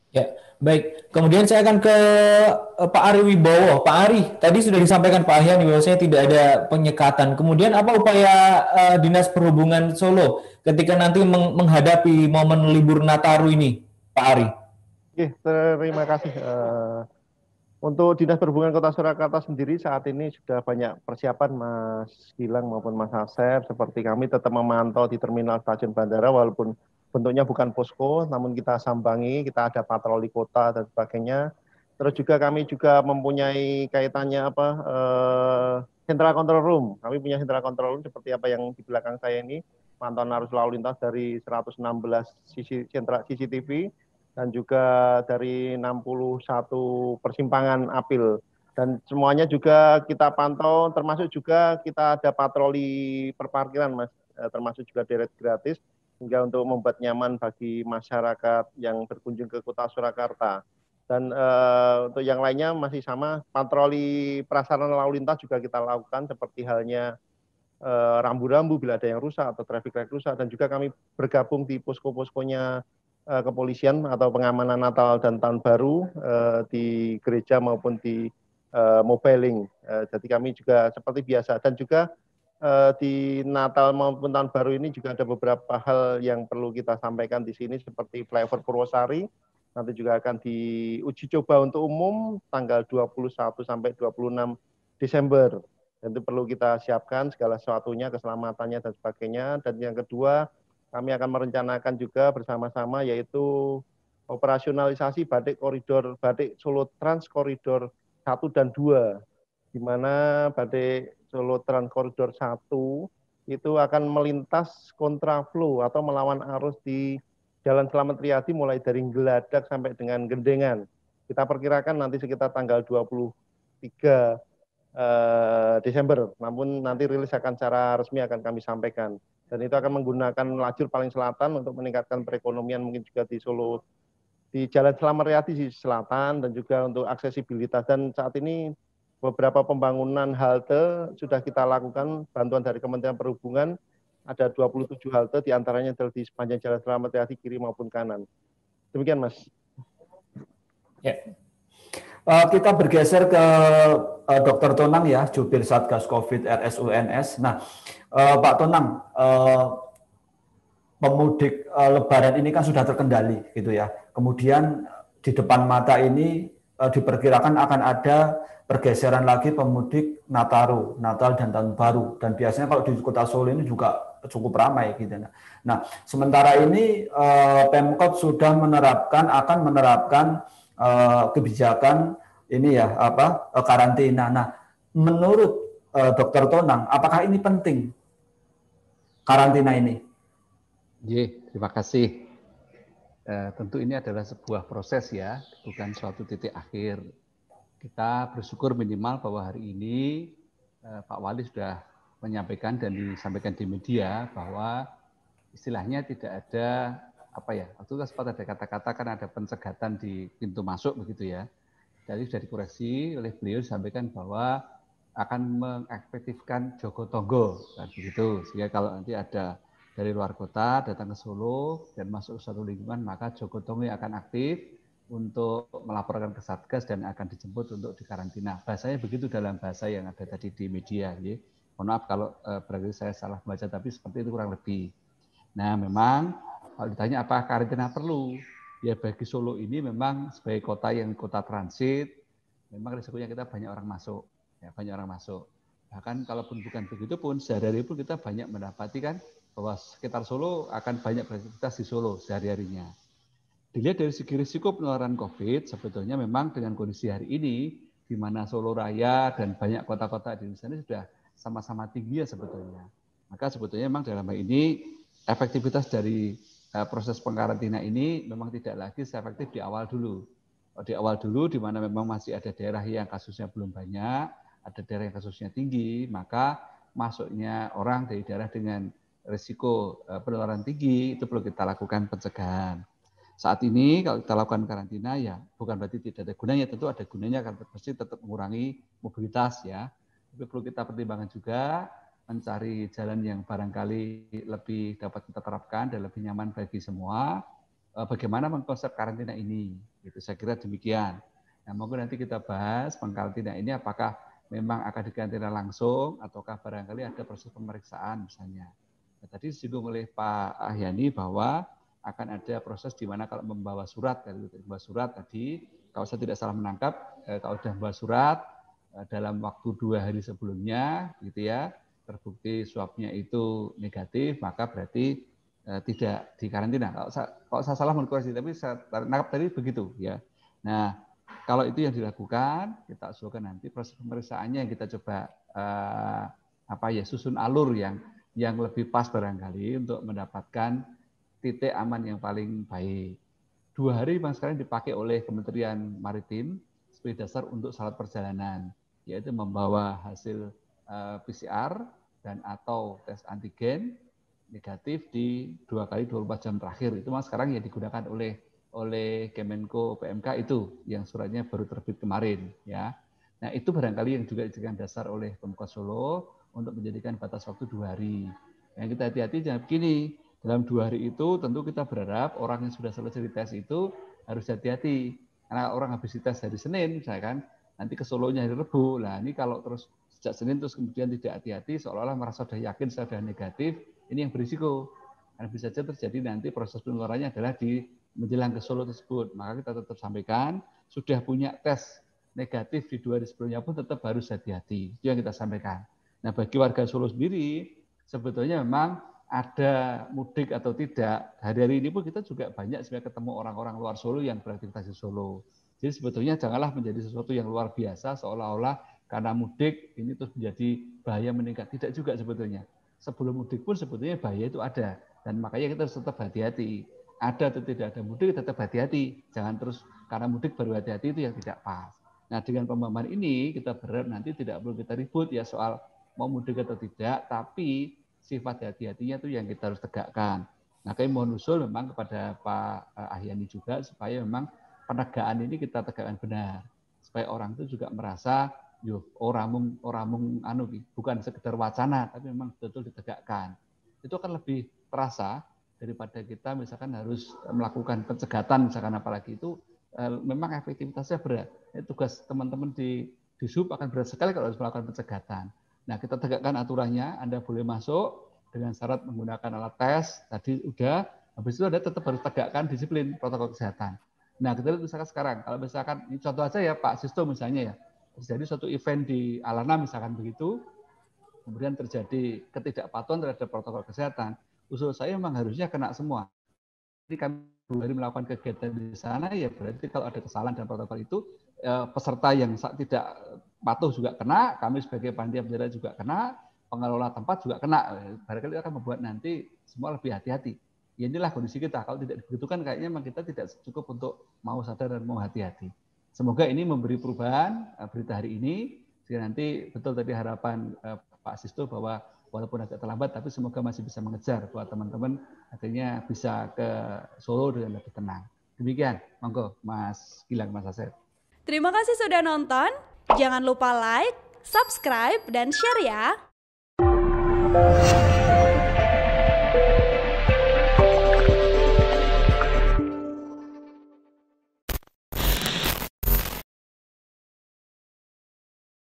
Ya, baik. Kemudian saya akan ke Pak Ari Wibowo. Pak Ari, tadi sudah disampaikan Pak Ahyani bahwasanya tidak ada penyekatan. Kemudian apa upaya Dinas Perhubungan Solo ketika nanti menghadapi momen libur Nataru ini, Pak Ari? Oke, terima kasih. Untuk Dinas Perhubungan Kota Surakarta sendiri saat ini sudah banyak persiapan Mas Gilang maupun Mas Asep. Seperti kami tetap memantau di terminal stasiun bandara walaupun bentuknya bukan posko, namun kita sambangi, kita ada patroli kota dan sebagainya. Terus juga kami juga mempunyai kaitannya apa central control room. Kami punya central control room seperti apa yang di belakang saya ini, pantauan arus lalu lintas dari 116 sisi sentra CCTV dan juga dari 61 persimpangan apil. Dan semuanya juga kita pantau, termasuk juga kita ada patroli perparkiran, Mas, termasuk juga deret gratis, hingga untuk membuat nyaman bagi masyarakat yang berkunjung ke Kota Surakarta. Dan untuk yang lainnya masih sama, patroli prasarana lalu lintas juga kita lakukan, seperti halnya rambu-rambu bila ada yang rusak atau traffic light rusak, dan juga kami bergabung di posko-poskonya kepolisian atau pengamanan Natal dan Tahun Baru di gereja maupun di mobiling. Jadi kami juga seperti biasa dan juga di Natal maupun Tahun Baru ini juga ada beberapa hal yang perlu kita sampaikan di sini seperti flyover Purwosari nanti juga akan diuji coba untuk umum tanggal 21 sampai 26 Desember. Dan itu perlu kita siapkan segala sesuatunya, keselamatannya dan sebagainya. Dan yang kedua, kami akan merencanakan juga bersama-sama yaitu operasionalisasi Batik Solo Trans Koridor 1 dan 2, di mana Batik Solo Trans Koridor 1 itu akan melintas kontraflow atau melawan arus di Jalan Slamet Riyadi mulai dari Geladak sampai dengan Gendengan. Kita perkirakan nanti sekitar tanggal 23 Desember, namun nanti rilis akan secara resmi akan kami sampaikan. Dan itu akan menggunakan lajur paling selatan untuk meningkatkan perekonomian mungkin juga di Solo, di Jalan Slamet Riyadi di selatan, dan juga untuk aksesibilitas. Dan saat ini beberapa pembangunan halte sudah kita lakukan, bantuan dari Kementerian Perhubungan, ada 27 halte, diantaranya di sepanjang Jalan Slamet Riyadi kiri maupun kanan. Demikian, Mas. Ya. Kita bergeser ke Dr. Tonang ya, jubir Satgas COVID RSUNS. Nah, Pak Tonang, pemudik Lebaran ini kan sudah terkendali gitu ya. Kemudian di depan mata ini diperkirakan akan ada pergeseran lagi pemudik Nataru, Natal dan Tahun Baru. Dan biasanya kalau di Kota Solo ini juga cukup ramai gitu. Nah, sementara ini Pemkot sudah akan menerapkan kebijakan ini ya karantina. Nah, menurut Dokter Tonang, apakah ini penting karantina ini? Terima kasih. Tentu ini adalah sebuah proses ya, bukan suatu titik akhir. Kita bersyukur minimal bahwa hari ini Pak Wali sudah menyampaikan dan disampaikan di media bahwa istilahnya tidak ada waktu itu sempat ada kata-kata kan ada pencegatan di pintu masuk begitu ya. Jadi sudah dikoreksi oleh beliau disampaikan bahwa akan mengefektifkan Jogo Tonggo kan begitu, sehingga kalau nanti ada dari luar kota datang ke Solo dan masuk ke suatu lingkungan, maka Jogo Tonggo akan aktif untuk melaporkan ke Satgas dan akan dijemput untuk dikarantina. Bahasanya begitu dalam bahasa yang ada tadi di media. Ya. Mohon maaf kalau berarti saya salah baca, tapi seperti itu kurang lebih. Nah, memang kalau ditanya apa karantina perlu, ya bagi Solo ini memang sebagai kota yang kota transit, memang risikonya kita banyak orang masuk, ya banyak orang masuk. Bahkan kalaupun bukan begitu pun sehari-hari pun kita banyak mendapati kan bahwa sekitar Solo akan banyak beraktivitas di Solo sehari-harinya. Dilihat dari segi risiko penularan COVID, sebetulnya memang dengan kondisi hari ini, di mana Solo Raya dan banyak kota-kota di Indonesia ini sudah sama-sama tinggi ya sebetulnya. Maka sebetulnya memang dalam hal ini efektivitas dari proses pengkarantina ini memang tidak lagi seefektif di awal dulu. Di awal dulu, di mana memang masih ada daerah yang kasusnya belum banyak, ada daerah yang kasusnya tinggi, maka masuknya orang dari daerah dengan risiko penularan tinggi itu perlu kita lakukan pencegahan. Saat ini kalau kita lakukan karantina ya bukan berarti tidak ada gunanya, tentu ada gunanya karena pasti tetap mengurangi mobilitas ya. Tapi perlu kita pertimbangkan juga mencari jalan yang barangkali lebih dapat kita terapkan dan lebih nyaman bagi semua. bagaimana mengkonsep karantina ini. Gitu, saya kira demikian. Nah, mungkin nanti kita bahas pengkarantina ini apakah memang akan dikarantina langsung ataukah barangkali ada proses pemeriksaan misalnya. Nah, tadi disinggung oleh Pak Ahyani bahwa akan ada proses di mana kalau membawa surat, tadi, kalau saya tidak salah menangkap, kalau sudah membawa surat dalam waktu 2 hari sebelumnya, gitu ya, terbukti swabnya itu negatif, maka berarti tidak dikarantina. Kalau saya salah mengkoreksi, tapi saya nangkap tadi begitu, ya. Nah, kalau itu yang dilakukan, kita usulkan nanti proses pemeriksaannya yang kita coba susun alur yang lebih pas barangkali untuk mendapatkan titik aman yang paling baik. 2 hari memang sekarang dipakai oleh Kementerian Maritim sebagai dasar untuk syarat perjalanan, yaitu membawa hasil PCR dan atau tes antigen negatif di 2 kali 24 jam terakhir. Itu memang sekarang yang digunakan oleh Kemenko PMK itu yang suratnya baru terbit kemarin, ya. Nah, itu barangkali yang juga dijadikan dasar oleh Pemkot Solo untuk menjadikan batas waktu 2 hari. Yang kita hati-hati jangan begini, dalam 2 hari itu tentu kita berharap orang yang sudah selesai dites itu harus hati-hati. Karena orang habis dites hari Senin, misalkan, nanti ke Solonya hari Rabu. Nah, ini kalau terus sejak Senin terus kemudian tidak hati-hati, seolah-olah merasa sudah yakin sudah negatif, ini yang berisiko. Karena bisa saja terjadi nanti proses penularannya adalah di menjelang ke Solo tersebut. Maka kita tetap sampaikan, sudah punya tes negatif di 2 hari sebelumnya pun tetap harus hati-hati. Itu yang kita sampaikan. Nah, bagi warga Solo sendiri, sebetulnya memang ada mudik atau tidak, hari-hari ini pun kita juga banyak sebenarnya ketemu orang-orang luar Solo yang beraktivitas di Solo. Jadi sebetulnya janganlah menjadi sesuatu yang luar biasa, seolah-olah karena mudik ini terus menjadi bahaya meningkat. Tidak juga sebetulnya. Sebelum mudik pun sebetulnya bahaya itu ada. Dan makanya kita harus tetap hati-hati. Ada atau tidak ada mudik, tetap hati-hati. Jangan terus karena mudik baru hati-hati, itu yang tidak pas. Nah, dengan pemahaman ini kita berharap nanti tidak perlu kita ribut ya soal mau mudik atau tidak, tapi sifat hati-hatinya itu yang kita harus tegakkan. Nah, kami mohon usul memang kepada Pak Ahyani juga supaya memang penegakan ini kita tegakkan benar. Supaya orang itu juga merasa orang bukan sekedar wacana, tapi memang betul ditegakkan. Itu akan lebih terasa daripada kita misalkan harus melakukan pencegatan, misalkan apalagi itu memang efektivitasnya berat. Tugas teman-teman di SUB akan berat sekali kalau harus melakukan pencegatan. Nah, kita tegakkan aturannya, Anda boleh masuk dengan syarat menggunakan alat tes, tadi udah, habis itu Anda tetap harus tegakkan disiplin protokol kesehatan. Nah, kita lihat misalkan sekarang, kalau misalkan, ini contoh aja ya Pak Sisto misalnya ya, terjadi suatu event di Alana misalkan begitu, kemudian terjadi ketidakpatuhan terhadap protokol kesehatan, usul saya memang harusnya kena semua. Jadi kami 2 hari melakukan kegiatan di sana, ya berarti kalau ada kesalahan dalam protokol itu, peserta yang tidak patuh juga kena, kami sebagai panitia penyelenggara juga kena, pengelola tempat juga kena. Barangkali akan membuat nanti semua lebih hati-hati. Ya inilah kondisi kita. Kalau tidak dibutuhkan, kayaknya memang kita tidak cukup untuk mau sadar dan mau hati-hati. Semoga ini memberi perubahan berita hari ini. Sehingga nanti betul tadi harapan Pak Sisto bahwa walaupun agak terlambat, tapi semoga masih bisa mengejar buat teman-teman akhirnya bisa ke Solo dengan lebih tenang. Demikian, monggo Mas Gilang, Mas Asep. Terima kasih sudah nonton. Jangan lupa like, subscribe, dan share ya.